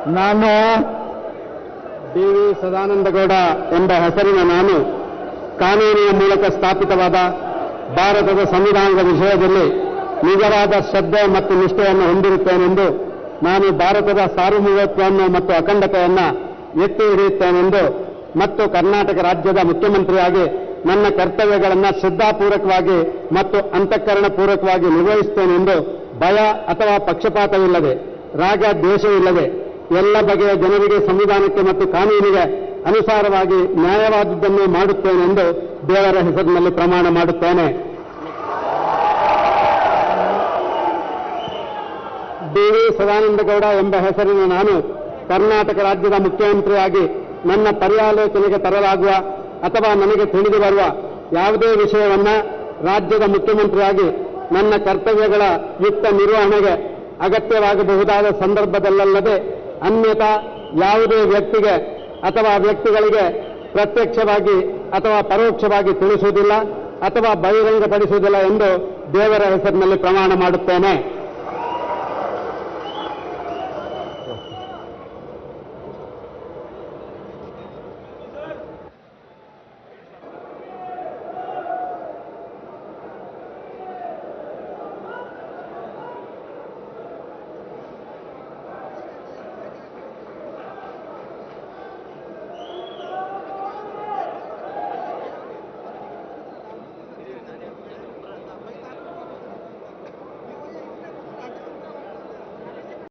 ನಾನು ಡಿ.ವಿ. ಸದಾನಂದಗೌಡ ಎಂಬ ಹೆಸರಿನ ನಾನು ಕಾನೂನಿನ ಮೂಲಕ ಸ್ಥಾಪಿತವಾದ ಭಾರತದ ಸಂವಿಧಾನದ ವಿಷಯದಲ್ಲಿ ನಿಜವಾದ ಶ್ರದ್ಧೆ ಮತ್ತು ನಿಷ್ಠೆಯನ್ನು ಹೊಂದಿರುತ್ತೇನೆಂದು, ನಾನು ಭಾರತದ ಸಾರ್ವಭೌಮತ್ವವನ್ನು ಮತ್ತು ಅಖಂಡತೆಯನ್ನು ಎತ್ತಿ ಹಿಡಿಯುತ್ತೇನೆಂದು ಮತ್ತು ಕರ್ನಾಟಕ ರಾಜ್ಯದ ಮುಖ್ಯಮಂತ್ರಿಯಾಗಿ ನನ್ನ ಕರ್ತವ್ಯಗಳನ್ನು ಶ್ರದ್ಧಾಪೂರ್ವಕವಾಗಿ ಮತ್ತು ಅಂತಃಕರಣಪೂರ್ವಕವಾಗಿ ನಿರ್ವಹಿಸುತ್ತೇನೆಂದು ಭಯ ಅಥವಾ ಪಕ್ಷಪಾತವಿಲ್ಲದೆ, ರಾಗ ದ್ವೇಷವಿಲ್ಲದೆ ಎಲ್ಲ ಬಗೆಯ ಜನರಿಗೆ, ಸಂವಿಧಾನಕ್ಕೆ ಮತ್ತು ಕಾನೂನಿಗೆ ಅನುಸಾರವಾಗಿ ನ್ಯಾಯವಾದದ್ದನ್ನು ಮಾಡುತ್ತೇನೆಂದು ದೇವರ ಹೆಸರಿನಲ್ಲಿ ಪ್ರಮಾಣ ಮಾಡುತ್ತೇನೆ. ಡಿ.ವಿ. ಸದಾನಂದಗೌಡ ಎಂಬ ಹೆಸರಿನ ನಾನು ಕರ್ನಾಟಕ ರಾಜ್ಯದ ಮುಖ್ಯಮಂತ್ರಿಯಾಗಿ ನನ್ನ ಪರ್ಯಾಲೋಚನೆಗೆ ತರಲಾಗುವ ಅಥವಾ ನನಗೆ ತಿಳಿದು ಬರುವ ಯಾವುದೇ ವಿಷಯವನ್ನು ರಾಜ್ಯದ ಮುಖ್ಯಮಂತ್ರಿಯಾಗಿ ನನ್ನ ಕರ್ತವ್ಯಗಳ ಯುಕ್ತ ನಿರ್ವಹಣೆಗೆ ಅಗತ್ಯವಾಗಬಹುದಾದ ಸಂದರ್ಭದಲ್ಲದೆ ಅನ್ಯಥಾ ಯಾವುದೇ ವ್ಯಕ್ತಿಗೆ ಅಥವಾ ವ್ಯಕ್ತಿಗಳಿಗೆ ಪ್ರತ್ಯಕ್ಷವಾಗಿ ಅಥವಾ ಪರೋಕ್ಷವಾಗಿ ತಿಳಿಸುವುದಿಲ್ಲ ಅಥವಾ ಬಹಿರಂಗಪಡಿಸುವುದಿಲ್ಲ ಎಂದು ದೇವರ ಹೆಸರಿನಲ್ಲಿ ಪ್ರಮಾಣ ಮಾಡುತ್ತೇನೆ.